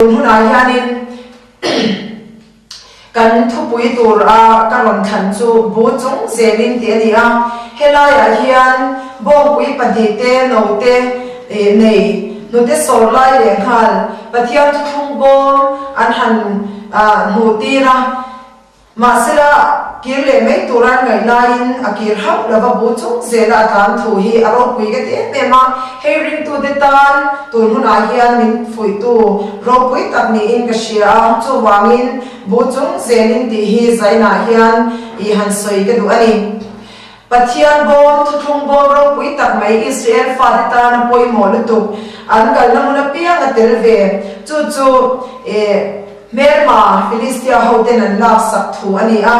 hunai hianin kan thupui tur a karon than chu bu chung zelin te ni a helaya hian bom pui padite note nei note sorlai le khal pathian thung bom an han nutira masila kirle mai turan ngai lain akir hak lava bu chung zela tan thu hi aro pui ke te mema hearing to the tan tur huna hian min fui tu ro pui tak ni in ka shia chu wangin bu chung zelin ti hi zaina hian I han soi ke du ani pathian bom thung bom ro pui tak mai Israel fa de tan poi mo lu tu an kal na mun pia nga telve chu Merma Philistia hoten an lak sak thu ani a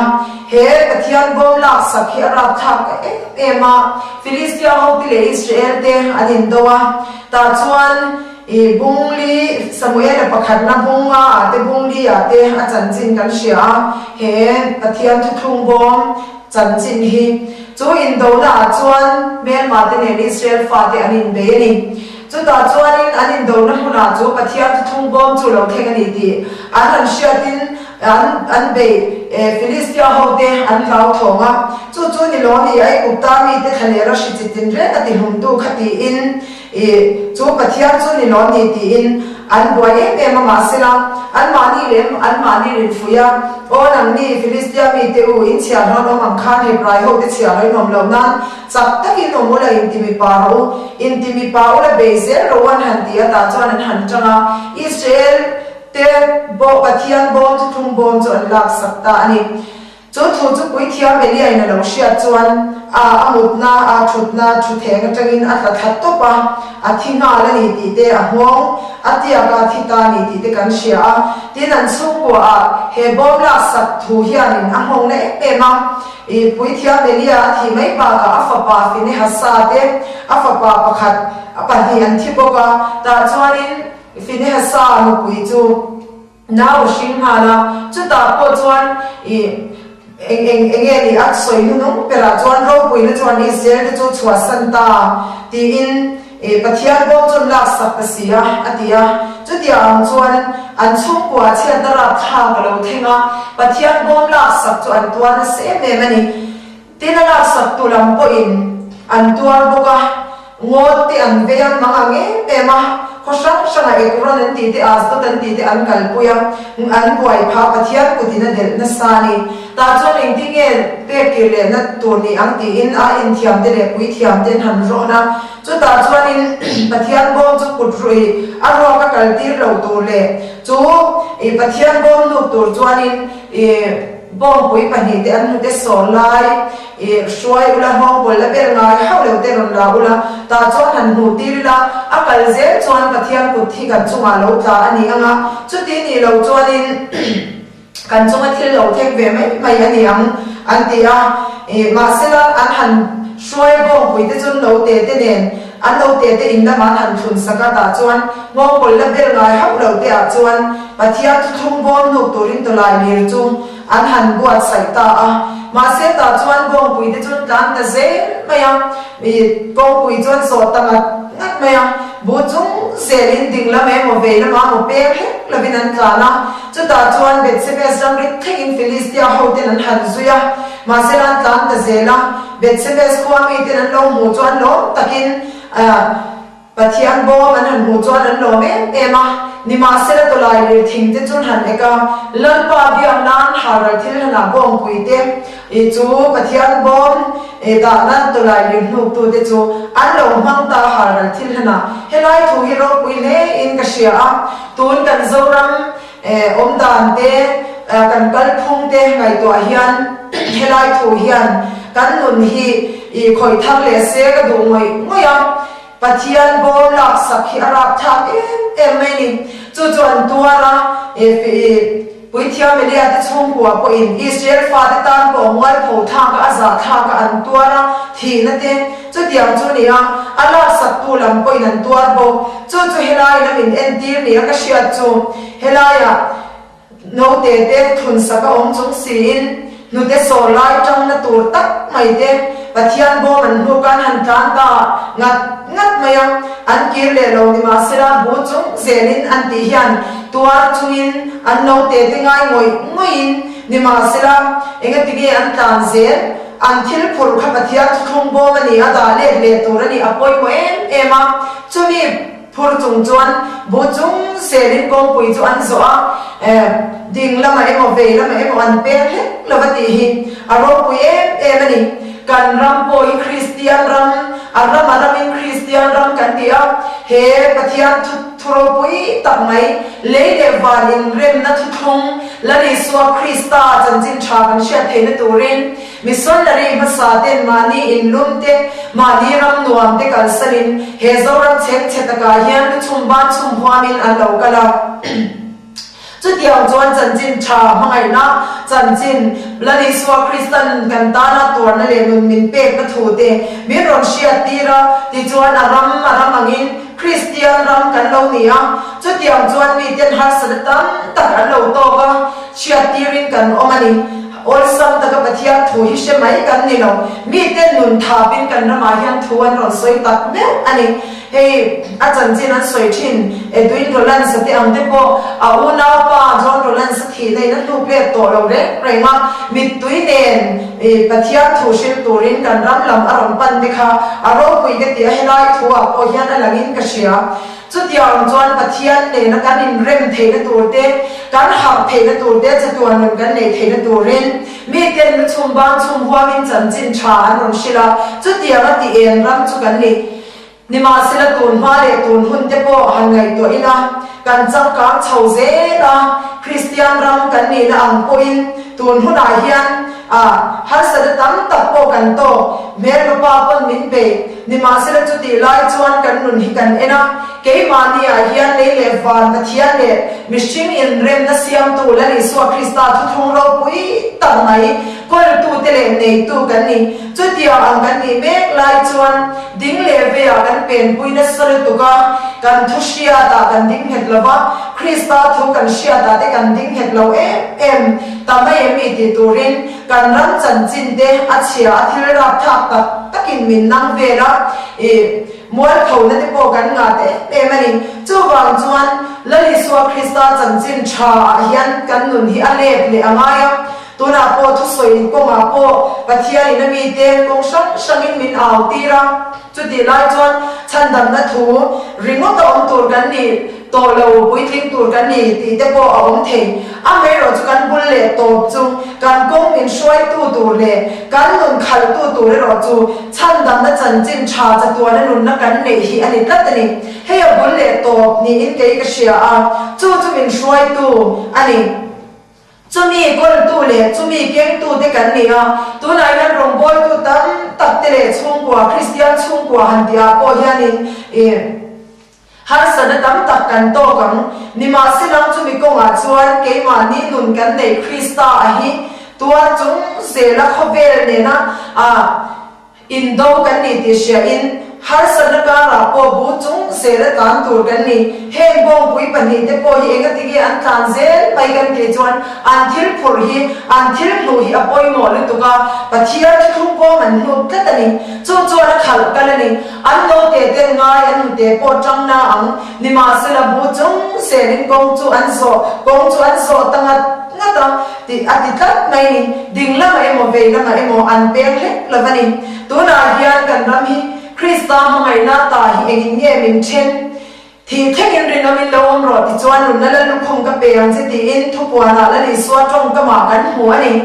he pathian bom lak sak hi arab thak ema Philistia hotile Israel te anin dowa ta chuan bungli Samuel pakhat na bunga ate bungli ate a chanchin kan sia he pathian thung bom chanchin hi chu in do na chuan Merma te ne Israel fa te anin be ni chu ta chuanin anin do na huna chu pathian thung bom chu lo theng ani ti an shiatin an be Philistia hote an lau thonga chu ni lo ni ai kupta mi te thanera shichitin re ati humtu khati in chu pathian chu ni lo ni ti in an boye te ma sila an mani rin fuya onang ni Philistia mi te u in chia no no mang khan he prai ho te chia roi nom lo nan chak takin no mola intimi pa ola bezer ro wan han tia ta chuan an han changa Israel te bo pathian bom thung bom chu an lak sakta ani chu thu chu pui thiam meli aina lo shia chuan amutna a thutna thu theng atangin a that to pa a thina la ni ti te a hong atia ka thita ni ti te kan shia tin an chu ko a he bom la sak thu hianin a hong ne ema pui thiam meli a thi mai pa ka afa pa fine hasa te afa pa pakhat apani an thipoka ta chuanin fine hasa no pui chu now shinghana chu ta po chuan engeni at soi nu pera chuan ro pui na chuan Israel te chu chua santa ti in pathian bom chun la sak pasia atia chu tiang chuan an chung kwa chian dara tha ka lo thenga pathian bom la sak chu an tuan se me mani tina la sak tu lam po in an tuar boka ngot ti an vean manga nge pema khosang sanga ekron an ti te as to tan ti te an kal puya an buai pha pathian kutina del na sani ta chon ing tinge pe kile na tu ni ang ti in a in thiam te le pui thiam ten han ro na chu ta chuan in pathian bom chu kutrui a ro ka kal tir lo tu le chu pathian bom lu tur chuan in bom pui pani te an te sol lai shoi ula hong bol la ber ngai hau le te ron la ula ta chuan han nu tir la akal ze chuan pathian ku thi kan chunga lo ta ani anga chu ti ni lo chuan in kan chunga thil lo thek ve mai ani ang an ti a ma sela an han shoi bom pui te chun lo te nen an lo te in la man han thun saka ta chuan ngong bol la ber ngai hau lo te a chuan pathian thung bom nu turin to lai lir chu an han buat sai ta a ma se ta chuan bom pui te chun tan ta ze maya bom pui chuan so ta ngat maya bu chung zelin ding la me mo ve la ma mo pe la bin an kana chu ta chuan bet se bes ram rit thein Philistia hoten an han zuya ma se lan tan ta zela bet se bes khwami ten an lo mu chuan lo takin pathian bom an han mu chuan an lo me ema ni ma se la to lai lir thing te chun han eka lalpa biam nan haral thil hana bom pui te chu pathian bom da nan to lai lir nu tu te chu an lo mang ta haral thil hana helai thu hi ro pui ne in ka shia a tun kan zoram om dan te kan kal phung te ngai to hian helai thu hian kan nun hi khoi thak le se ka du ngoya pathian bom lak sak hi arab thak mai ni chu chuan tuara pui thiam melia te chung kwa po in Israel fa te tan po ngal pho tha ka aza tha ka an tuara thi na te chu tiang chu ni a ala sak tu lam po in an tuar bo chu helai na min en tir ni ka shia chu helaya no te thun saka om chung sin nu te so lai tang na tur tak mai te pathian bo man hu kan han kan ta ngat mayam an kir le lo ni ma sera bo chung zelin an ti hian tuar chungin an no te tingai ngoin ni ma sera enga tigi an tan zel an thil phur kha pathia thung bo mani ada le torani apoi ko ema chumi phur chung chuan bo chung selin kong pui chu an zo a ding lama emo ve lama emo an pe he lawati hi aro pui emani kan ram poi christian ram aram in christian ram kan dia he pathian thuro pui tak mai le le walin rem na thung lari swa krista chanjin tha kan sha theina turin missionary basa ten mani in lumte mani ram nuam te kal sarin he zoram chetaka hian chumba chumhwamin an lo kala chu tiang chuan chanjin tha mangai na chanjin lari swa kristan kan ta na tur na le nun min pe ka thu te mi ron sia tira ti chuan aram angin christian ram kan lo nia chu tiang chuan mi ten har sa tam tak an lo to ka sia tirin kan omani ol sam taka pathia thu hi she mai kan ni lo mi ten nun tha pin kan na ma hian thu an ron soi tak me ani hey a chanjin an soi thin duin rolan sa te am te po a una pa jon rolan sa thi nei na tu pe to lo re rema mi tui nen pathia thu shil turin kan ram lam aron pan dikha aro pui ke ti helai thu a po hian alangin ka sia chu tiang chuan pathian ne na kan in rem the na tur te kan hak the na tur te chatuan nun kan nei the na turin mi ten chumbang chumhwa min chanjin tha an ron shila chu tiang a ti en ram chu kan ni ma sila tun ma le tun hun te po han ngai to ina kan chang ka chho ze na christian ram kan ni na ang po in tun hun a hian har sa tam tak po kan to mer pa pon min pe ni ma sila chu ti lai chuan kan nun hi kan ena ke ma ni a hian le le van pathian le mishing in rem na siam tu la ni swa krista thu thong ro pui ta mai kol tu te le nei tu kan ni chu ti ang kan ni mek lai chuan ding le ve a kan pen pui na sal tu ka kan thu sia ta kan ding het lova krista thu kan sia ta te kan ding het lo em ta mai mi ti turin kan ram chan chin te a chia thil ra thak takin min nang ve ra mual thau na te po kan nga te mani chu wang chuan lali swa krista chan chin tha hian kan nun hi alep le angaya tuna po thu soi ko ma po pathia ina mi te kong sangin min aw tira chu ti lai chuan chandam na thu ringo to om tur kan ni to lo pui thing tur kan ni ti te po om thei a me ro chu kan bul le to chu kan kong min shoi tu tur le kan nun khal tu ro chu chandam na chan chin tha cha tu na nun na kan nei hi ani tatani he bul le to ni in ke ka sia a chu min shoi tu ani chumi gol tu le chumi keng tu te kan ni a tu nai kan rong bol tu tam tak te le chung kwa christian chung kwa han dia po hianin har sana tam tak kan to kan ni ma silang chumi ko nga chuan ke ma ni nun kan nei krista a hi tua chung zela khovel ne na indo kan ni ti sia in har sana ka ra po bu chung zela kan tur kan ni he bong pui pani te po hi enga tigi an kan zel pai kan ke chuan an thil phur hi an thil nu hi apoi mo le tu ka pathia thung po man nu tlatani chu na khal kalani an no te nga an te po chang na ang ni ma sela bu chung selin kong chu an zo tanga ngata ti ati tat mai ni ding lama emo ve lama emo an peng he lavani tu na hian kan ram hi krista mangai na ta hi engin nge min chen thì thế hiện rồi nó mình lâu ông rồi thì cho anh nó lên không có bề anh sẽ thì in thu qua là đi xóa trong cái mảng cắn hùa này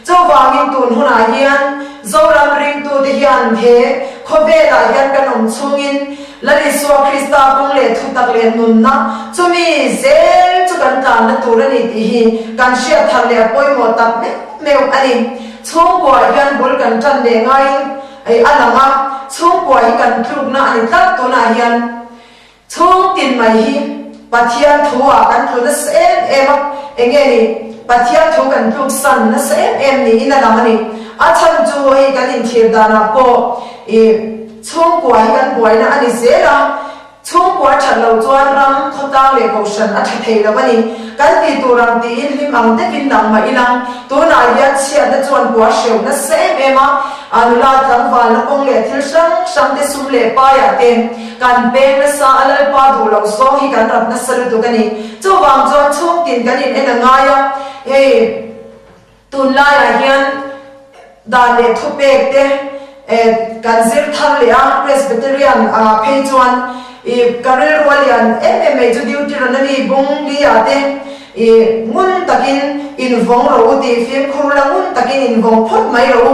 cho vào những tuần hôm nay hiền dâu làm riêng tu thì hiền thế có vẻ là hiền cái nông chung in là đi xóa Krista cũng lệ thu tắc lệ nôn na cho mi dễ cho căn tàn là tu này thì hiền căn xe thằng lệ bôi một tập mèo anh chung qua hiền bol căn chân để ngay anh làm á chung qua hiền căn chụp na anh tắt tu na hiền chung tin mai hi pathian thua kan thu na em enge ni pathian thu kan thu san na em ni ina lamani a chan chu hi kan in thir dana po chung kwa hi kan boy na ani zela chung kwa chalo chuan ram khotang le kosan a thei lo bani kan ti turam ti in lim ang te bin nang ma ilang tu na ya chia da chuan kwa sheu na se ema anula tang wal na kong le thil sang te sum le pa ya te kan pe na sa alal pa du lo so hi kan rap na salu tu kani chu wang chuan chung tin kan in ena nga ya tun la ya hian dan le thu pek te kan zir thar le a Presbyterian phei chuan Karel Walian MMA to duty ranami bung liate ngun takin in vong ro ti film khurla ngun takin in vong phot mai ro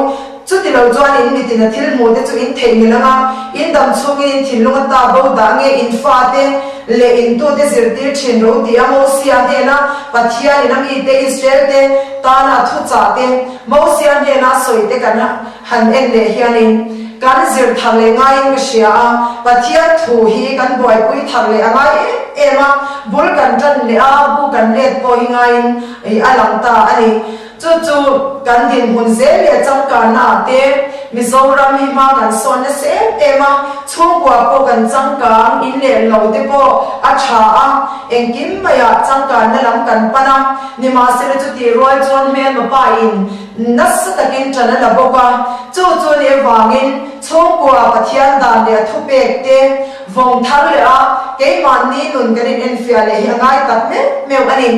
chuti lo chuan in mitin thil mo te chu in thein langa in dam chungin thilunga ta bo da nge in fa te le in to te zirtir chin ro ti amo sia te na pathia ni nami te Israel te ta na thu cha te mo sia ne na soi te kana han en le hianin kan zir thale ngai nga sia pathia thu hi kan boi pui thale angai ema bul kan tan le a bu kan let po hi ngai alang ta ani chu kan din hun ze le chang ka na te Mizoram hi ma kan son na se ema chung kwa po kan chang ka in le lo te po a tha a engkim maya chang ka na lam kan pana ni ma se le chu ti roi chon me ma pa in nas takin chana la boka chu ne wangin chung kwa pathian dan le thu pek te vong thar le a ke man ni nun kan in fia le hi ngai tak me ani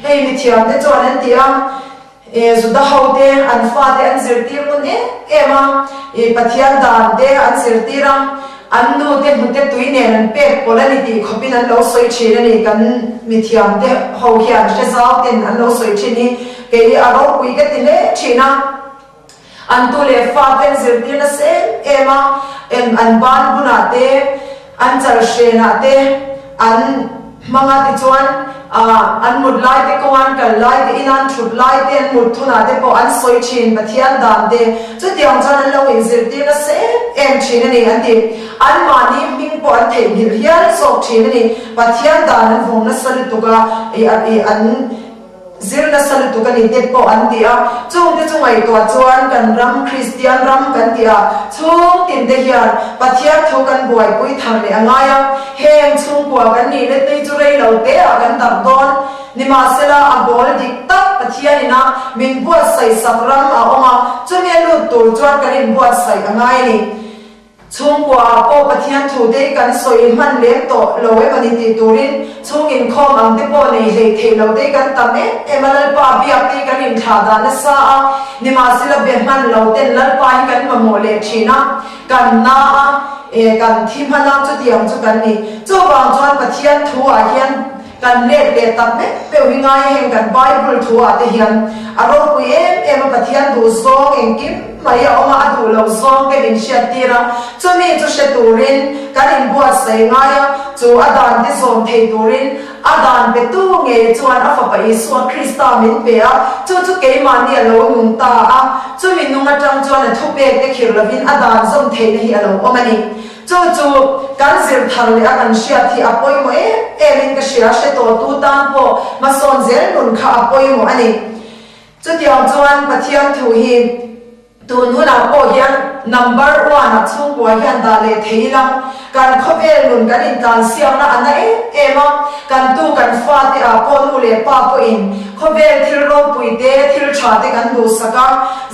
hei mi thiam te chon an tiam zuda haute an fa te an zirti mun ema pathian dan te an zirtira an nu te mute tuine an pek polani ti khopin an lo soi chine ni kan mi thiam te ho hian se zau ten an lo soi chini ke aro pui ke tine china an tu le fa ten zirti na se ema an ban buna te an char she na te an manga ti chuan an mut lai te kawan kal lai te inan thut lai te an mut thuna te po an soi chin pathian dan te chu tiang chan an lo in zirti na se em chin ani an ti an mani ming po an thei hil hian sok chin ani pathian dan an vong na sali tuka an zir na sali tuka ni te po an ti a chung te chungai to chuan kan ram Christian ram kan ti a chung tin te hian pathian tho kan buai pui thar le angaya heng chung kwa kan ni le te chu rei lo te a kan dam don ni ma sela a bol dik tak pathian ina min buat sai sakram a oma chumi lu tur chuan kan in buat sai angai ni chung kwa po pathian thu te kan soi man le to lo e mani ti turin chung in khom ang te po nei le the lo te kan tam emal pa biak te kan in tha da na sa ni ma sela be man lo ten lal pa kan ma mo le thina kan na kan thim hana chu tiang chu kan ni chu wang chuan pathian thu a hian kan le te tam pe wi ngai heng kan Bible thu a te hian aro pu em pathian du zong engkim maya oma adu lo zong ke in shatira chumi chu sheturin kan in buat sai ngaya chu adan te zong thei turin adan pe tu nge chuan afa pa Yesu Krista min pe a chu ke mani alo nung ta a chumi nunga tang chuan a thu pe te khir lovin adan zong thei na hi alo omani chu kan zir thar le a kan shia thi apoi mo emin ka shia she to tu tan po ma son zel nun kha apoi mo ani chu tiang chuan pathian thu hi tu nu na po hian number 1 a chung kwa hian da le theilam kan khobel nun kan in kan siam na ana ema kan tu kan fa ti a po nu le pa po in khobel thil ro pui te thil tha te kan du saka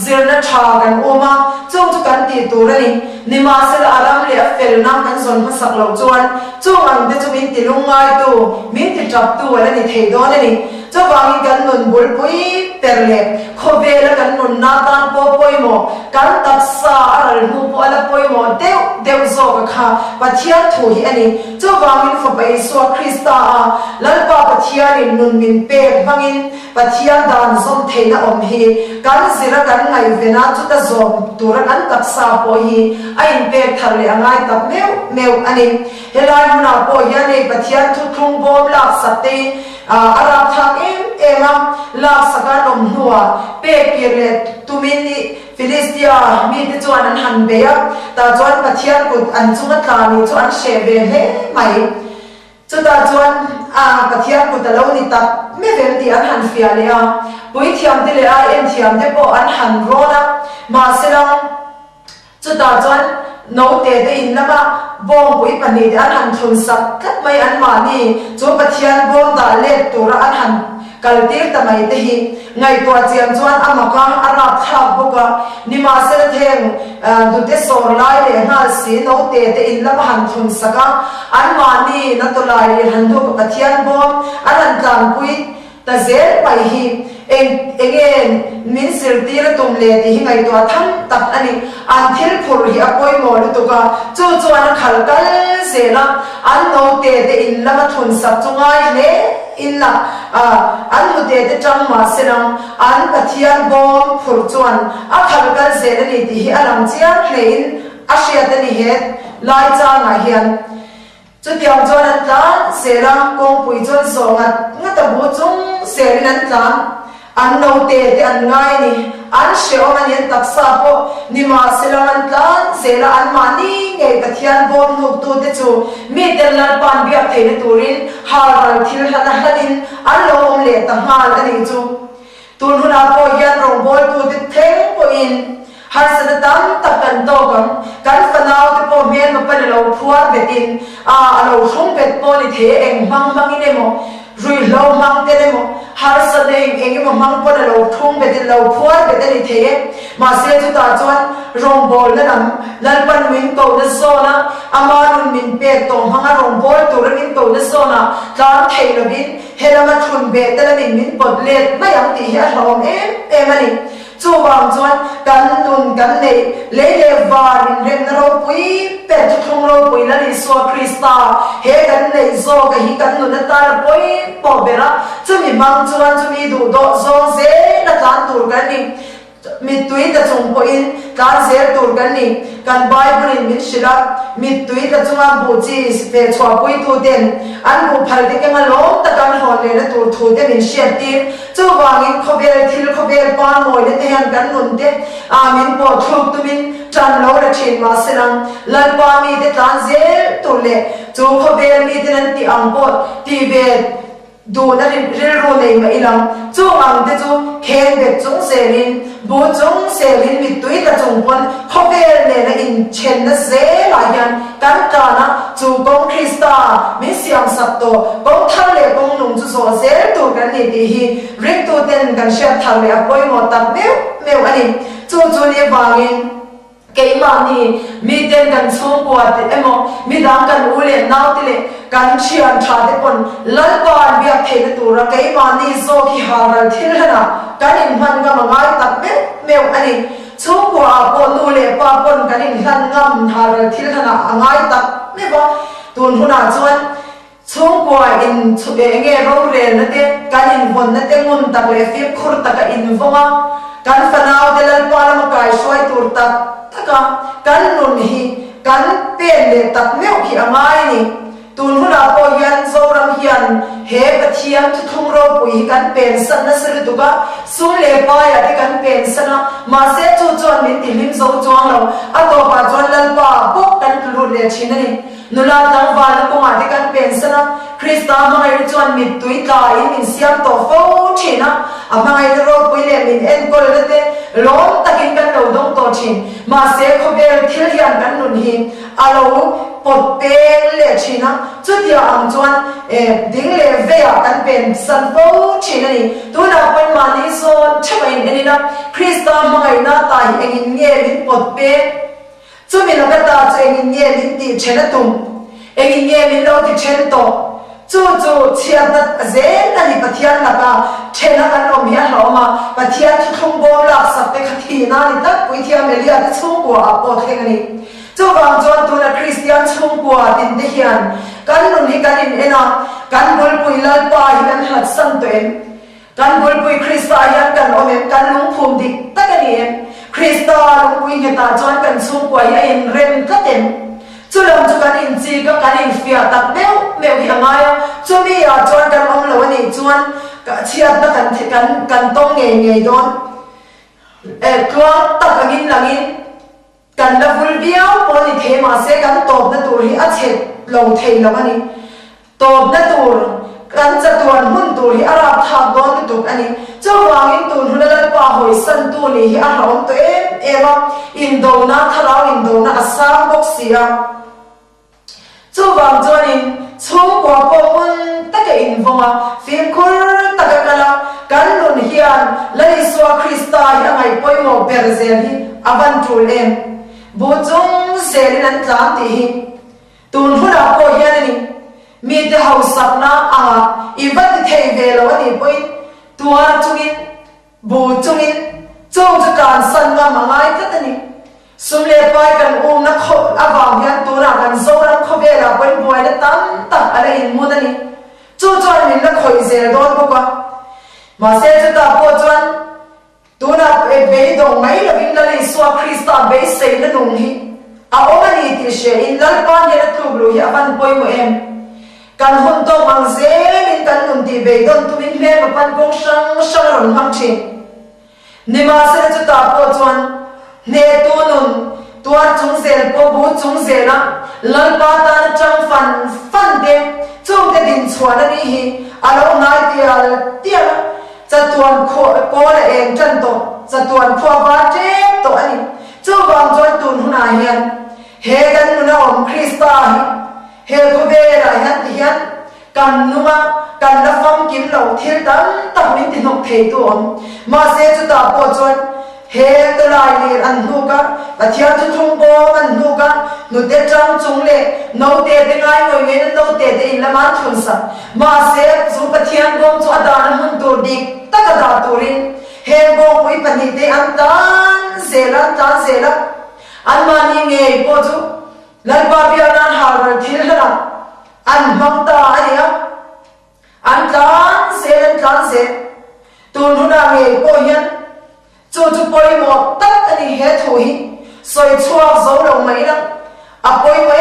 zirna tha kan oma chu kan ti turani nima sel aram le fel na kan zon ma sak lo chuan chu ang te chu min ti lungai tu min ti trap tu wala ni thei don ani chu wangi kan nun bul pui perle khobel kan nun na tan po poimo kan taksa aral mu po ala poimo deu zo ka kha pathian thu hi ani chu wangin fa pai so Krista a lalpa pathian in nun min pe bangin pathian dan zom theina om hi kan zira kan ngai vena chu ta zom tura kan taksa po hi ain pe thar le angai tap meu ani helai na po ya nei pathian thu thung bom lak sate arab thak ema lak saka nom nuwa pe pirle tumin ni Philistia mi te chuan an han be a ta chuan pathian kut an chunga tla ni chuan she be he mai chu ta chuan pathian kut alo ni tak me vem ti an han fia le a pui thiam te le a em thiam te po an han rona ma selang chu ta chuan nấu tê tê in lama bom bui pani an han thun sak kat mai an mani chu pathian bom da le tura an han kaltir tamai te hi ngai tua chiam chuan amaka arap thak boka nima sel theng du te sor lai le na si no te te in lama han thun saka an mani na to lai han du pathian bom an han tlang pui ta zel pai hi again min sir tira tum le ti hi ngai tua tham tak ani an thil phur hi apoi mo lu to ka chu chuan khal kal zela an no te te in lama thun sak chungai le in la an hu te te tang ma senam an pathian bom phur chuan a khal kal zela ni ti hi alam chiang hlein a hria te ni het lai cha nga hian chu tiang chuan an tlan zela kong pui chuan zonga ngata bu chung selin an tlan an no te te an ngai ni an sheo man yan taksa po ni ma selang an tlan zela an mani ngai pathian bom nuk tu te chu mi tel lan pan biak theine turin har thil hana hanin an lo om le ta hal ani chu tun huna po yan rong bol tu te theng po in har sana tam takan to kan fanau te po men ma pan lo phuar betin lo thung bet po ni the eng bang bang ine mo rui lo mang te mo har sa nei eng mo mang po lo thung bet lo phuar bet ni the ma se chu ta chuan rong bol na nam lal pan min to na zona amarun min pe to hanga rong bol to rin to na zona tlan thei lo bin helama thun be te la min pot le ma yang ti hi a hlom em ani chu wang chuan kan nun kan nei le le var in rem na ro pui pe thu thong ro pui la ni so krista he kan nei zo ka hi kan nun ta la poi po bera chu mi mang chuan chu mi du do zo ze na tlan tur kan ni mi tui ta chung po in tlan zer tur kan ni kan bible in min shira mi tui ta chunga bu chi pe chwa pui tu den an bu phal te ka lom ta kan hon le na tur thu te min share ti chu wang in khobel thil khobel pa moi le te han kan nun te min po thuk tu min tran lo ra thin ma senang lan pa mi te tlan zer tu le chu khobel mi te nan ti ang po ti ve do na ril ro nei ma ilang chu ang te chu khen be chung selin bu chung selin mi tui ta chung pon khobel ne na in chen na ze la yan kan ta na chu kong krista mi siam sat to kong thal le kong nung chu so zel tu kan ni ti hi rik tu ten kan sha thal le apoi mo tak meu ani chu ni wangin cái mà ni mi ten kan chung kwa te emo mi dang kan ule nau ti le kan chian tha te pon lal pan biak the na tura cái mà ni zo ki haral thil hana kan in man ga mangai tak meu ani chung kwa pon nu le pa pon kan in han ngam haral thil hana angai tak me ba tun huna chuan chung kwa in nge ro re na te kan in von na te ngun tak le fi khur tak in vonga kan fanau de lal pa la kai swai tur tak taka kan nun hi kan pen le tak meu hi angai ni tun huna po yan zoram hian he pathian thu thung ro pui kan pen san na sir tu ka su le pa ya te kan pen sana ma se chu chuan min ti lim zo chuang lo a to pa chuan lal pa pok kan lu le chinani nula tang wa na ko ma te kan pen sana krista ma ngai chuan mit tui ta in min siam to fo thina a ma ngai ro pui le min en ko le te lom takin kan lo dong to thin ma se khobel thil hian kan nun hi alo pot peng le thina chu tia ang chuan ding le ve a kan pen san fo thina ni tu na pon ma ni so chabain ani na krista ma ngai na ta hi engin nge min pot pe chu min ka ta chu engin nge min ti chena tum engin nge min lo ti chen to chu chian na zen na ni pathian la ka thena kan om hian lo ma pathian thu thong bom la sak te khathi na ni tak pui thia melia te chung ko a po theng ani chu wang chuan tu na christian chung ko tin te hian kan nun hi kan in ena kan bol pui lal pa hi kan hat san to em kan bol pui krista hian kan om em kan lung phum dik tak ani em krista lung pui he ta chuan kan chung ko ya in rem tlatem chu lam chu kan in chi ka kan in fia tak meu hi angai chu mi ya chuan kan om lo ani chuan ka chiat na kan tong nge don tuang tak angin langin kan la vul biao poni the ma se kan top na tur hi a chet lo thei lo ani top na tur kan cha tuan hun tur hi arap thak don tu ani chu wangin tun hunal pa hoi san tu ni hi a hlom to ema indo na tharau indo na asam boxia chu wang chuanin chung kwa pawun taka invonga film khur taka kala kan nun hian laiswa Krista hi ngai poimo berzel hi avan tul em bu chung selin an tlam ti hi tun huna ko hian ni mi te hausapna anga ivat thei velo ani point tua chungin bu chungin chung chu kan san ma mangai tatani sumle pai kan na kho awang hian tura kan zoram kho vela point boy na tam tak ala in mudani chu chuan min na khoi zel don ko ka ma se chu ta po chuan tuna e be dong mai la vin la le so Krista be sei na nung hi a omani ti she in lal pan ya tu blu hi avan poi mo em kan hun to mang ze min kan nun ti be don tu min me ma pan gong sang sang ron hang chi ni ma se chu ta po chuan ne tu nun tua chung zel po bu chung zela lal pa ta chang fan de chung te din chuan ani hi alo nai tia chatuan ko la eng chan to chatuan kho ba che to ani chu wang chuan tun huna hian he kan nu na om Krista hi he ko be ra hian ti hian kan numa kan na fam kim lo thil tam tak min ti nok thei tu om ma se chu ta po chuan he to lai ni an nu ka pathia chu thung bo an nu ka nu te chang chung le no te te ngai ngoi ngen no te te in la man thun sa ma se chu pathian gom chu adan hun tur dik taka da turin he bo pui pani te an tan zela an mani nge po chu lal ba bia nan har thil hana an mang ta ania an tan se tun huna nge po hian chu poi mo tak ani he thui soi chuak zo lo mai na a poi mo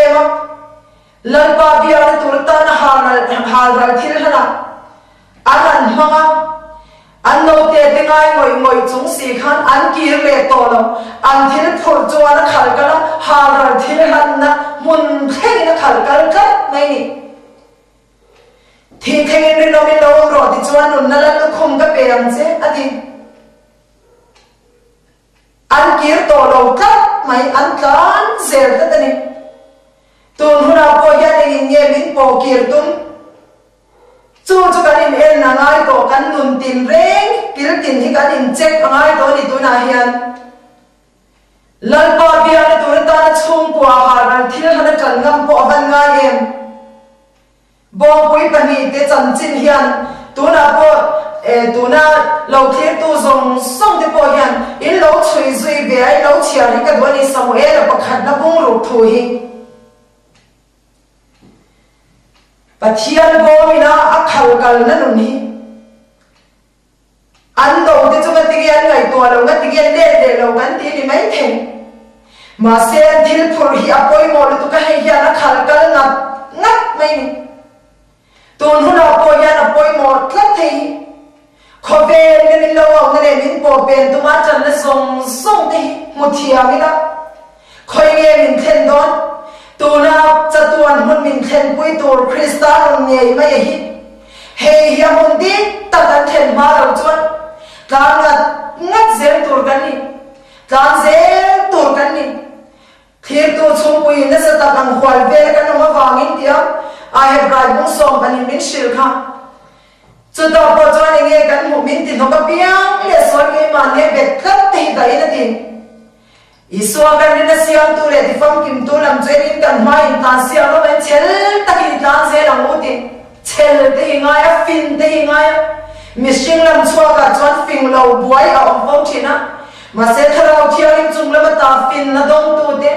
em lal ba bia na tur ta na har thil hana an hanga an no te ngai ngoi chung si khan an kir le to lo an thil phur chuan khal kala har thil han na mun thei na khal kal ka mai ni thi thei ni no mi lo ro ti chuan nun na la khum ka pe am che ati an kir to lo ka mai an kan zel ta tani tun huna po ya ni nge min po kir tum chu kan in el na ngai to kan nun tin reng kil tin hi kan in check ngai to ni tu na hian lal pa bia na tu ta na chung kwa har thil hana kan ngam po ban ngai em bo pui pani te chan chin hian tu na po tu na lo thir tu zong song te po hian in lo chui zui be ai lo chia ni ka do ni Samuel pakhat na bung ru thu hi pathian bo mina a khal kal na nun hi an do te chu ti gian ngai to lo nga ti gian le lo kan ti ni mai theng ma se thil phur hi a poi mo lu tu ka he hian a khal kal ngat mai ni tun huna po hian a poi mo tlat thei kho ve ni lo wa ngre min po pen tu ma chan na song te mu thia mi da khoi nge min then don tuna chatuan hun min then pui tur Krista nun nei mai hi hei hi mun di ta tan then ma lo chuan tlang ngat zel tur kan ni tlang zel tur kan ni thir tu chung pui na sa ta kang hwal ve kan ma wangin tia a he brai bung som ani min shil kha chu ta po chuan nge kan mu min ti no ka piang le so nge ma ne bet khat te dai na tin iswa kan ni na siam tu le ti fam kim tu lam chein kan mai ta sia lo ben chel ta ki ta se la mo ti chel te nga ya fin te nga ya mishing lam chwa ka chuan fing lo buai a om phong thina ma se tharo thia in chung la ta fin na dong tu te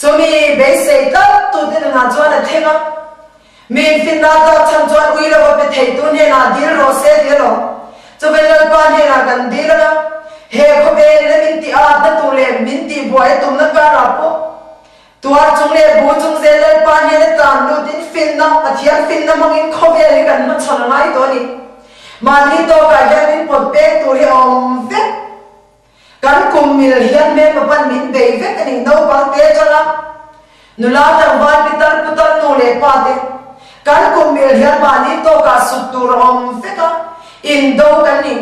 chumi be se ta tu te na chuan a thenga min fin na ta chang chuan ui lo pe thei tu ne na dil ro se de lo chu be lal pa ne na kan dil la he ko be le min ti a da tu le min ti buai tum na ka ra po tua chung le bu chung ze le pa ne le tan lu tin fin na pathian fin na mangin ko be le kan ma chona ngai to ni man hi to ka ya min pot pe tu hi om ve kan kum mil hian me ma pan min be ve ani no pang te chala nula ta van pitar putar no le pa te kan kum mil hian ma ni to ka su tu rom ve ka in do kan ni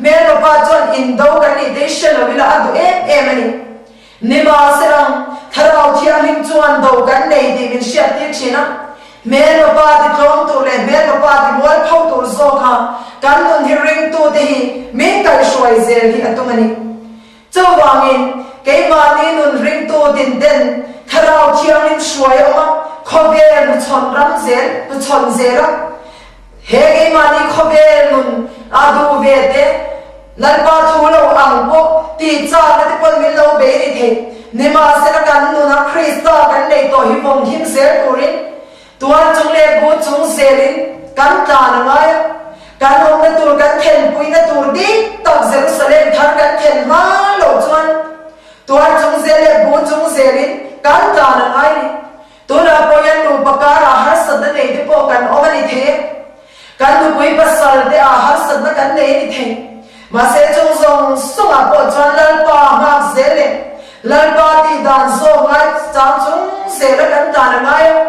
men lo pa chuan in do kan ni te shelo vila adu em ani nima serang tharau thiam him chuan do kan nei ti min sia ti china men lo pa ti thom tu le men lo pa ti wal phau tu zo kha kan nun hi ring tu te hi min kai shoi zel hi atumani chawangin ke ma ni nun ring tu tin den tharau thiam him shoi oma khober nu chon ram zel nu chon zera he ke ma ni khober nun adu ve te lalpa thulo angpo ti cha na te pon min lo be ni the nima se na kan nu na krista kan nei to hi bong him zel turin tuan chung le bu chung zelin kan ta na ngai kan hom na tur kan then pui na tur di tak Jerusalem thar kan then ma lo chuan tuan chung zel le bu chung zelin kan ta na ngai ni tuna poyan nu pakara har sad na nei te po kan omani the kan nu pui pasal te a har sad na kan nei ni the mà sẽ chung song song à bộ chuan lalpa ngak zele lalpa ti dan so ngai chang chung se la kan ta na ngai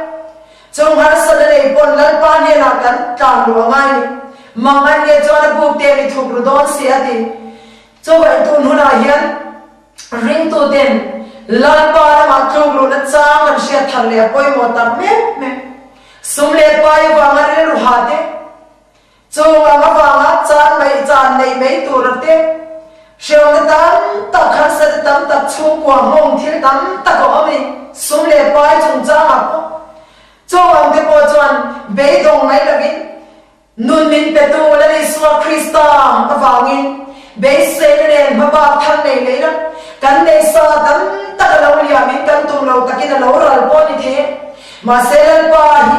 chung har sa le pon lalpa ne la kan ta lo ngai mangan ye chuan bu te ni thuk ru don sia ti chu vai tu nu na hian ring tu den lalpa na ma thuk ru na chang kan sia thar le poi mo ta me sum le pai wa ngar ru ha te chu anga wanga chan nei mei turate shong tam ta khan sa tam ta chu kwa hong thil tam ta ko ami sum le pai chung cha ma ko chu ang te po chuan be dong mai lavin nun min pe tu la ni swa krista awangin be se ne ma ba than nei nei la kan nei sa tam ta ka lo lia min kan tu lo takin lo ral po ni the ma se lal pa hi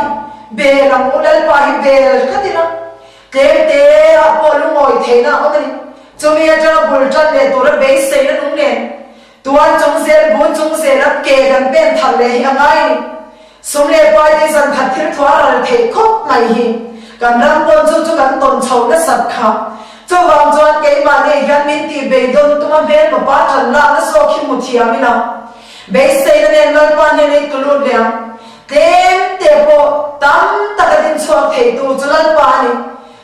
be lam ulal pa hi be khatina te apo lu ngồi thế na ông này chúng mình cho buổi trưa để tụi nó bé xây nó đúng nè tụi anh chúng sẽ bốn chúng sẽ nó kề gần bên thằng này hiện ngay xuống lên bay đi dần thật thiết thoa là thể khóc này hi cần năm con cho cần tồn sầu nó sập khắp cho vòng cho anh cái mà này gần bên tì bề đôn tụi anh bên mà bắt thần la nó so khi một chiều như nào bé xây nó nên lên quan nên tụi nó liền tem te po tam ta cái tin cho thể tụi cho lên qua này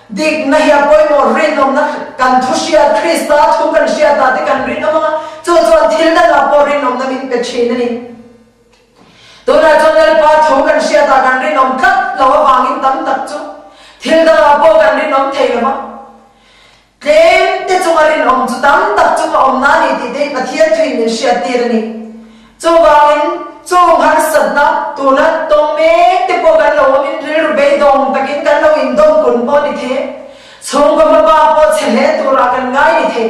dik na hiya poi mo rin om na kan thusia krista thu kan sia ta te kan rin om cho thil na la po rin om na min pe chin ni to na chonel pa thu kan sia ta kan rin om khat lo wangin tam tak chu thil na la po kan rin om thei ma kem te chu rin om chu tam tak chu om na ni ti te pathia thui min sia tir ni chu wangin chu har sat na tu na to me te po kan lo min rir be dong takin kan lo in dong kun po ni the chung ko ma ba po chhe tu ra kan ngai ni the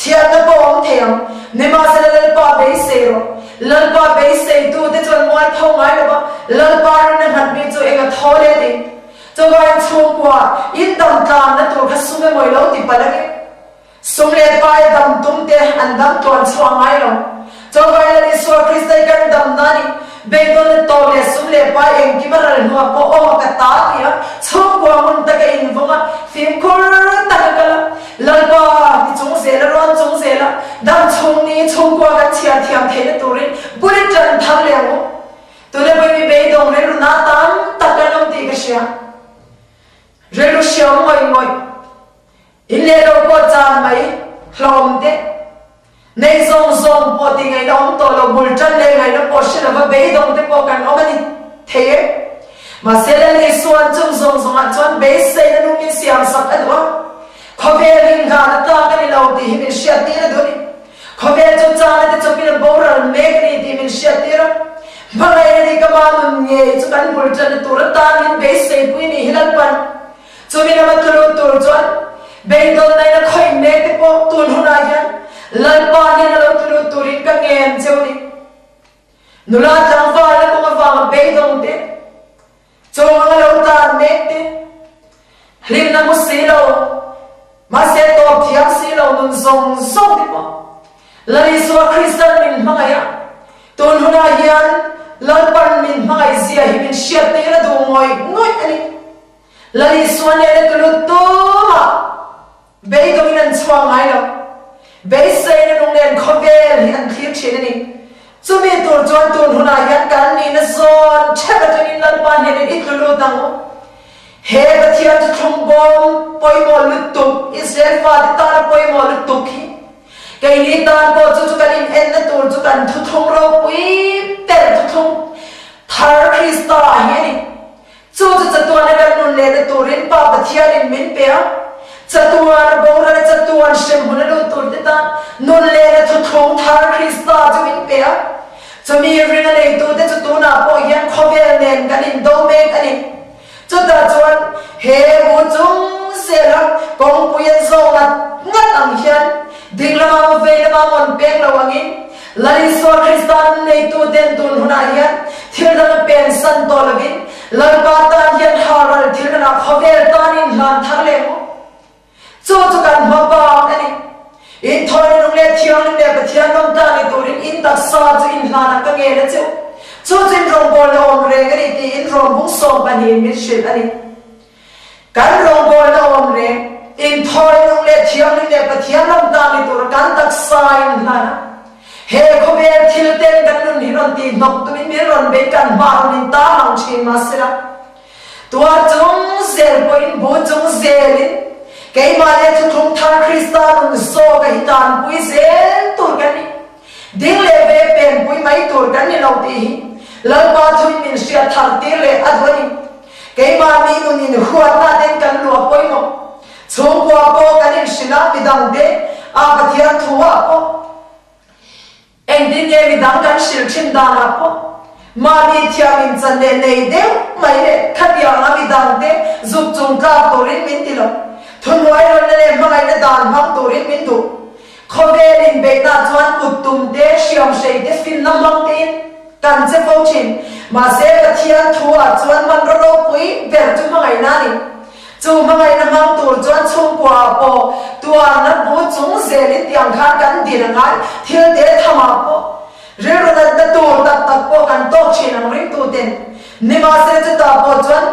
chia na po om the am ne ma se le pa be se ro lal pa be se tu te chon mo thong ngai lo ba lal pa na hat mi chu ega thole ti chu ga chung kwa in dam tam na tu kha su me moi lo ti pa la ke sum le pa dam tum te an dam ton chuang ngai lo cho vai là đi xóa Christ đây cần đầm nani bây giờ là tàu lệ sum lệ ba em kia mà rồi nó có ông cái tá thì á xong qua mình ta cái in vong á phim cô ta cái là lần ba thì chúng sẽ là ron chúng sẽ là đam chung đi chung qua cái chia thiam thế là tụi bữa đi chân thằng lệ mo tụi nó bây giờ bây giờ rồi nó tam ta cái làm gì cái gì rồi nó xia ngồi in lệ đâu có chán mấy lòng thế nei zong po ti ngai dom to lo bul chan le ngai no po shila ba be dom te po kan omani the ma sele le suan chung zong a chuan be se na nu min siam sak adwa khobe ring ga na ta kan lo ti hin sia ti na doni khobe chu cha na te chu pin boral me ni ti min sia ti ra ma ngai ni ka ma nun nge chu kan bul chan tu ra ta min be se pui ni hilal pan chu min ma tu tu chuan be dom nai na khoi me te po tu nu na ya lalpa ni na lo tu turin ka ngem cheu ni nula chang fa la ko fa ma be dong te chong lo ta me te lim na mu si lo ma se to thiam si lo nun song ti pa la ni so Christian min ma ya ton huna hian lalpan min ma zia hi min sia te la du ngoi ani la ni so ne le tu to ma be dong nan chuang ai lo be say na nung len khovel hi an khir chen ni chumi tur chuan tun huna hian kan ni na zon chha ka tin lan pan he ni itlu dang he ba thian chu thum bom poi mo lut tu Israel fa ta ta poi mò lực tục hi cái lý ta có chú cái in en na tur chú kan thu thong ro pui per thu thong thar Krista hi chú tua na kan nun le na turin pa pathian min pe chatuan bora chatuan shem huna lo tur ta nun le na thu thong thar Krista chú min pe chú mi ring le tu te chú na po hian khovel nen kan in do me kan in chú ta chuan he bu chung se la kong puyen zo ngat ang hian ding lama ve lama mon pek lawangin lali so Kristan nei tu den tun huna hian thil na pen san to lovin lal pa ta hian haral thil na khovel tan in lan thar le mo chu kan ma ba ani in thoi nong le thiang le pa thiang nom ta ni turin in tak sa chu in lan ka nge le chu jin rong bol na om re ngari ti in rong bung som pa ni mi shil ani kan rong bol na om re in thoi nong le thiang le pa thiang nom ta ni tur kan tak sa in lan he ko be thil ten kan nun ni ron ti nok tu mi ron be kan ma ron ta hang chi ma sira tua chung zel po in bu chung zelin cái mà để chúng thong thar Kristan so cái tan pui zel tur kan ni ding le be pen pui mai tur kan ni lo ti lal pa thui min sia thar ti le adwani cái mà mi nun in huat na den kan lo poi mo chung kwa po kan in sila bidang de a pathian thuwa po anh tin nghe vì đáng cần sự chinh đàn à po mà đi theo mình chân để này đeo mày để khát yang à vì đáng thế giúp chúng ta tổ liên minh tilo thôn nói rồi nên mà ngày đàn vang tổ liên minh đủ không về đến bề ta chuan cụt tùng thế xiêm sấy thế phim năm long tin cần sẽ phô trình mà sẽ có thiên thua chuan man rô quý về chúng mà ngày nani chú mà ngày năm mang tổ chuan chung qua po tuan nó bố chúng dễ đến tiếng khát cắn đi là ngay thiên tế tham áp po rồi rồi nó tổ tập po cần tốt chỉ là người tu tiền nhưng mà sẽ cho ta po chuan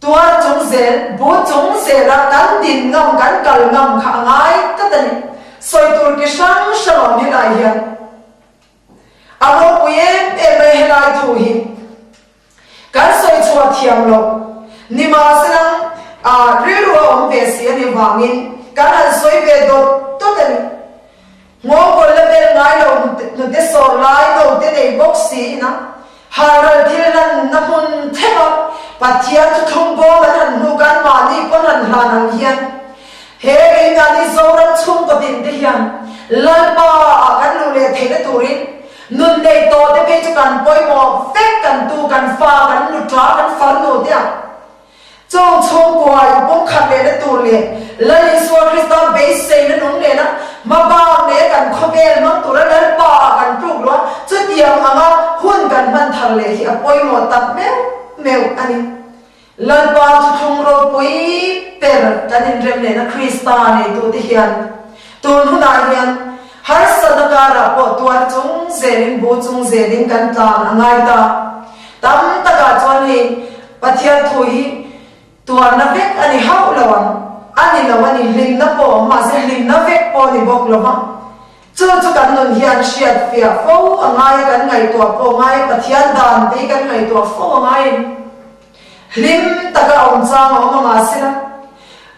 tuan chúng dễ bố chúng dễ là cắn đi ngầm cắn cẩn ngầm khả ngay tất nhiên soi tu cái sáng sớm như này hiện alo quý em ấy lại thu hi cắn soi chua thiam lo nhưng mà sẽ năng riêng ông về xí anh vàng in cái này soi về đồ tốt đấy ngô còn là về ngay đâu nó để sờ lại đâu để này bốc xí na hà rồi thì là nó muốn thế mà và thiệt thông bố là hắn nu gan mà đi con hắn hàng hiền he cái ngài đi sâu ra chung có tiền để hiền lần ba cái lu lệ thế là turin nun đây to để về cho cần bôi mò phép cần tu cần pha cần nút trả cần phấn nổ thế trong chung quay bông khăn lệ là tu lệ lần đi xóa Kristan bế xây nó đúng lệ na mà ba lệ cần khó về mà tu ra lần ba cần trục luôn chút tiền mà hun cần man thằng lệ thì bôi mò tập mèo anh lần ba chú thong ro pui per kan in rem le na Kristan ne tu ti hian tun huna hian har sadaka po tuar chung zelin bo chung zelin kan tlan angai ta tam taka chuan hi pathian thui tuar na vek ani hau lawan ani lawani hlim na po ma se hlim na vek po ni bok lawa chu kan nun hian shiat fia fo angai kan ngai to po ngai pathian dan te kan ngai to fo ngai lim taka om chang om ma sina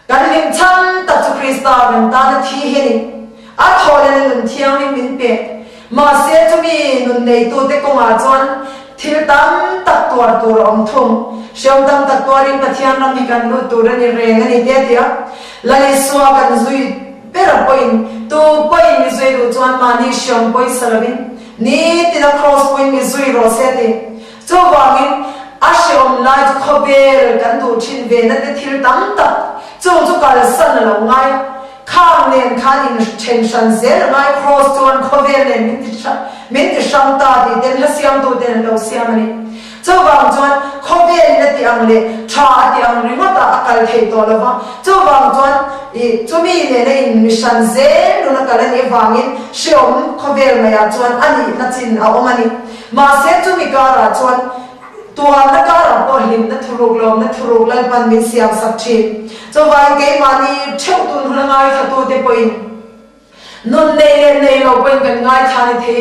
kan lim chan ta chu Krista kan ta na thi heni a thole nun thiang ni min pe ma se chu mi nun nei tu te ko ma chuan thil tam tak tur om thum shom tam tak tuarin pathian ram hi kan lu tur ani reng ani te tia lali suwa kan zui pera point tu point mi zui ru chuan ma ni shom point salavin ni tina cross point mi zui ro se te chu wangin ashom lai chu khobel kan du chin ve na te thil tam tak chu kal san lo ngai khang nen khan in tension zel ngai cross chuan khobel nen min ti sham ta ti ten hasiam tu ten lo siam ani chu wang chuan khobel na ti ang le tha ti ang ri ma ta akal thei to lawa chu wang chuan I chu mi ne le in mission zel lu na kalan e wangin shom khobel ma ya chuan ani na chin a omani ma se chu mi ka ra chuan tuan na karam po hlim na thuruk lom na thuruk lal pan min siam sak thi so vai ke mani theu tun hula ngai kha tu te poin nun nei lo poin kan ngai thani the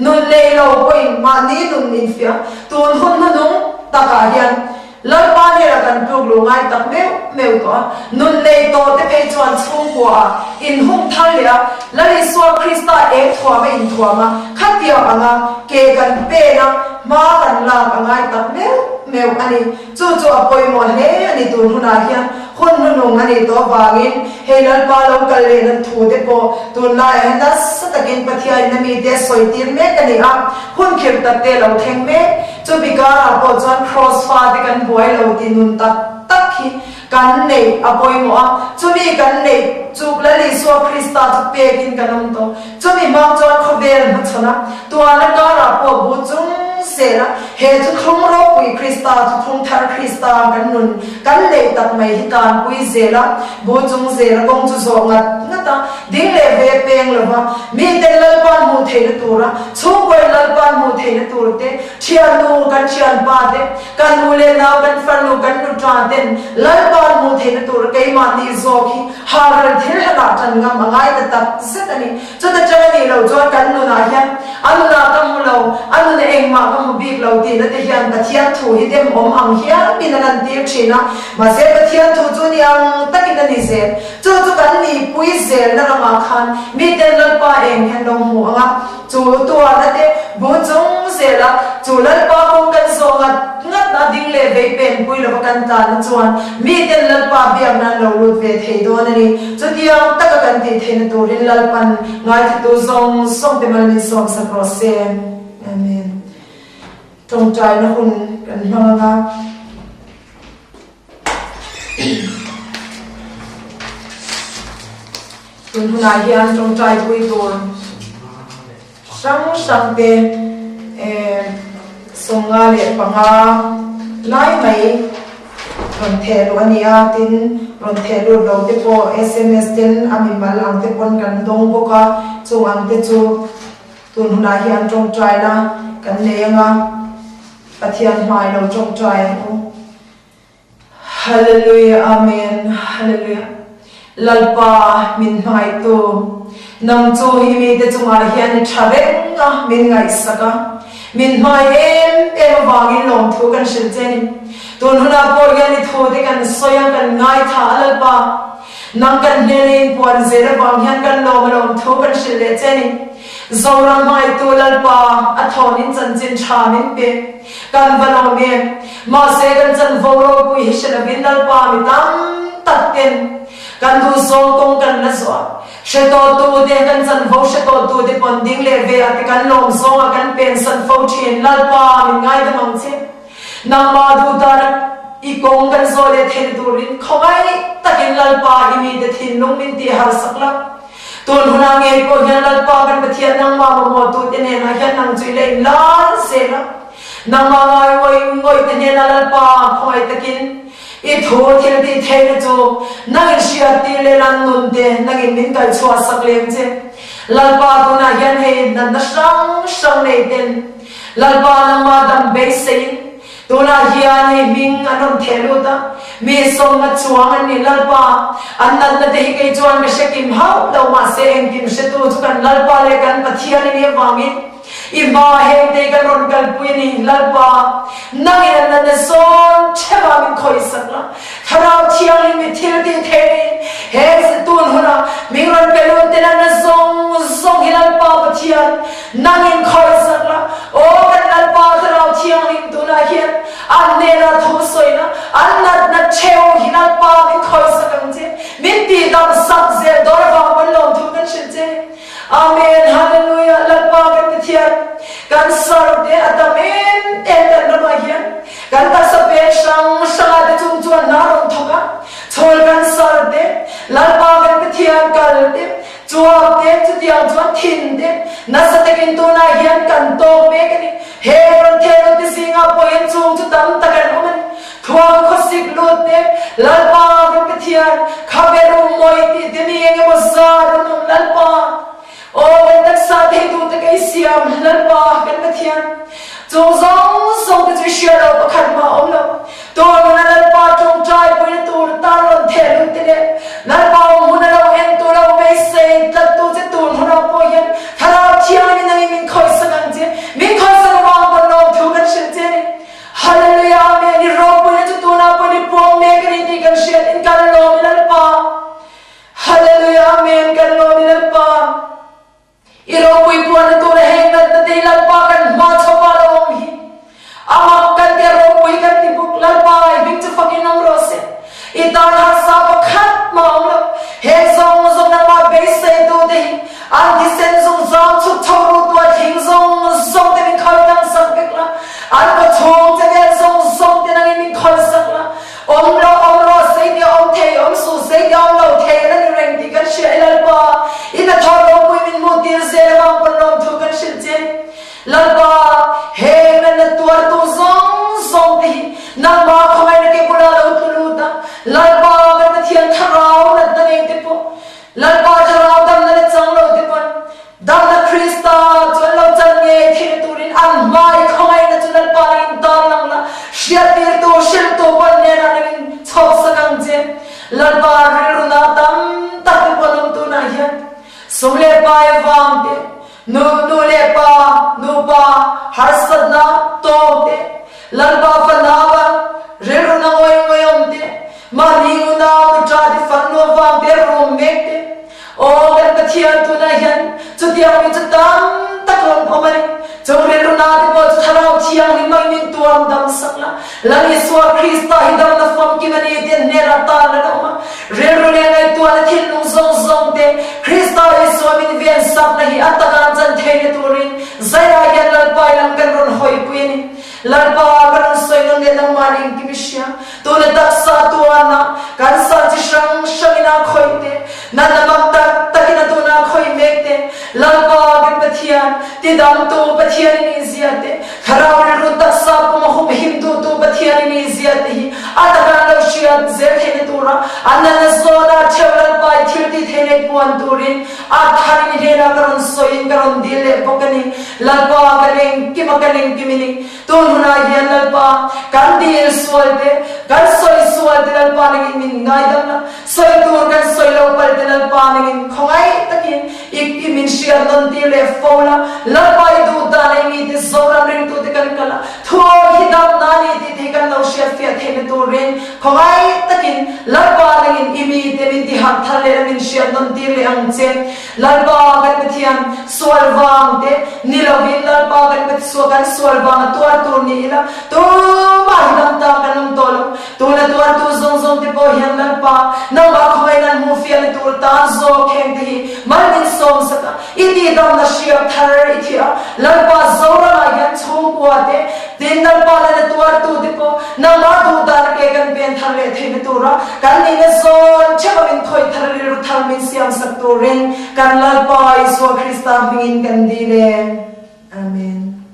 nun nei lo poin mani nun min fia tun hun na nung ta ka hian lal pa ne la kan tuk lu ngai tak meu to nun nei to te pe chuan chung kwa in hum thal ya la ri so krista e thwa ma in thwa ma khatia anga ke kan pe na ma kan la angai tak meu ani chu apoi mo he ani tu huna hian hun nu ani to wangin he lal pa lo kal le nan thu de po tu la he das takin pathia in mi te soitir me kani a hun khir ta te lo theng me chu bikara po chuan cross fa de kan boy lo ti nun tak hi kan nei apoi mo a chu mi kan nei chu la li so krista chu pe kin kanom to chu mi ma chuan khovel ma chana tu ala kara po bu chung sera he chu thung ro pui krista chu thung thar krista kan nun kan nei tak mai hi kan pui zela bu chung zela kong chu so ngata ding le ve peng lo wa mi te lal pan mu the na tura chu koi lal pan mu the na tur te chian nu kan chian pa te kan nu le na kan far nu kan nu tra ten lal pan mu the na tur kai ma ni zo ki har thil hana tan nga mangai ta tak set ani chu ta chang ni lo jo kan nu na hian anu na kam mu lo anu ne eng ma kam bik lo ti na te hian pathian thu hi dem om ang hian min nan ti china ma se pathian thu chu ni ang takin ni se chu kan ni pui zel na ma khan mi ten lal pa eng hian lo mu anga chu tu na te bu chung zela chu lal pa kong kan so ngat na ding le ve pen pui lo kan ta na chuan mi ten lal pa biam na lo lut ve thei do na ni chu ti ang tak kan ti the na tu rin lal pan ngai tu song te mal ni som sa cross amen trong trai nó hun kan hanga kun huna hian trong trai pui tur sang te songa le panga lai mai ron the lo ania tin ron the lo te po sms ten ami mal ang te pon kan dong boka chung ang te chu tun huna hian trong trai na kan lenga pathian mai lo trong trai ko hallelujah amen hallelujah lalpa min mai to nam chu hi mi te chunga hian tharenga min ngai saka min mai em wangin lom thu kan sil cheni tun huna por ya ni thu te kan soya kan ngai tha lalpa nang kan nerin pon zera bang hian kan lom thu kan sil le cheni zoram mai tu lalpa athonin chanchin thamin pe kan valo me ma se kan chan voro pui hishla bin lalpa mi tam tatten kan du song kong kan la so sheto tu de kan chan vo sheto tu de pon ding le ve at kan lom song kan pen san fo chin lalpa mi ngai da mang che nang ma du dar i kong kan so le then turin khawai takin lalpa i mi de thin lung min ti har sakla tun huna nge ko hian lalpa kan pathian nang ma mo tu te ne na hian nang chui le lan se la nang ma ngai ngoi te ne na lalpa khoi takin i thu thil ti theina chu nang sia ti le lan nun de nang in min kai chua sak lem che lalpa tu na hian he nan na sang nei ten lalpa nang ma dam be sein tu na hian he ming anom thelu ta mi som na chuang an ni lalpa an nan na te ke chuan me shekim hau lo ma se eng kim se tu chu kan lalpa le kan pathian ni wangin i ma he te kan ron kal pui ni lalpa nang in nan na son chewa min khoi sakla tharau thiang ni mi thil ti the he se tun huna mi ron pelu te na song hi lalpa pathian nang in khoi sakla o kan lalpa tharau thiang ni tu na hian an ne na thu soina an na cheo hi lalpa min khoi sakang che min ti dam sak ze dor wa ban lom thu kan shin che amen hallelujah lalpa kan thian kan sar de atamen en kan ma hian kan ta sa pe sang de chung chuan na rom thoka chol kan sar de lalpa kan thian kal de chuak de chutiang chuan thin de na sa takin tu na hian kan to pe kan he ron the ro ti singa poin chung chu tam takan oman thuang khosik lut de lalpa kan thian khaberu moi ti de ni enge mo sa ron lalpa o kan tak sa the tu te kai siam lalpa kan thian chung zong de chu shia lo pakhat ma om lo to na lalpa chung trai poin tu ta ron the lut de lalpa mun lo en tu lo be se tat tu che tu hona poin thara thian ni nang min khoi sakang je min khoi sa wa bon lo thu kan shin je ni hallelujah me ni ro poin chu he zong zong na ma be se do de an di sen zong zong chu choru tua thing zong zong de min khoi tang sak bek la an ko chong te ne zong zong de na min khoi sak la om lo se de om the om su se de om lo the na ni reng di kan she la ba in a thor lo pui min mu tir se la ma pon nom thu kan shil che la ba he na tuar tu zong zong de na ma khoi na ke pula lo tu lu ta la ba kan thian tharau na ta ne te po la ba tharau dam na chang lo te pon dam na krista chuan lo chan nge the turin an mai khoi na chuan pa in ta lang la shia tir tu shil tu ban ne na ning chok sakang je la ba ri ru na tam ta te pon tu na hian som le pa e wang te nu le pa nu pa har sad na to te la ba fa na ba ri ru na ngoi om te ma ni na tu tra de fan no wang te ro me te o kan ka thian tu na hian chu tiang mi chu tam tak ron omani chong re ru na te po chu tharau thiang ni mai min tuam dam sak la la ni so krista hi dam na fam ki mani te ne ra ta na ma re ru le ngai tu ala thin lu zong zong te krista hi so min ven sak na hi atakan chan the ne turin zaya hian lal pai lam kan ron hoi pui ni lal pa kan soi ngon ne nang maling ki misya to le tak sa tu ana kan sa chi shang shangina khoi te na na mak tak takina tu na khoi mek te lal pa kan pathian ti dam tu pathian ni ziate tharau ne ru tak sa ko ma hum him tu pathian ni ziate hi atakan lo shiat ze the ne tu ra anna na so na chewlal pai thil ti the ne puan turin a thari ni de na karon soin karon dile pokani lal pa kaning ki mini tu na hian lal pa kan dil solte kan soi solte lal pa ni min ngai dam na soi tur kan soi lo pal te lal pa ni khongai takin ik ti min shia don dile fola lal pa du da ni mi te zora ring tu te kan kala tho hi dam na ni ti te kan lo shia fia the ne tu ren khongai takin lal pa ni imi te min ti han thale min shia don dile ang che lal pa kan thian swal wang te ni lo bin lal pa kan so kan swal wang tuar tur ni la tu ma dam ta kan nom tol tu na tuar tu zong zong te po hian lal pa na ba khoi nan mu fial tur ta zo khem te mal min som saka iti dam na shia thar ithia lal pa zora la hian chong kwa te tin lal pa na tuar tu te po na ma du dar ke kan pen thar le the tu ra kan ni na zon chaba min khoi thar ri ru thar min siam sak tu ren kan lal pa iso krista bin kan dile amen.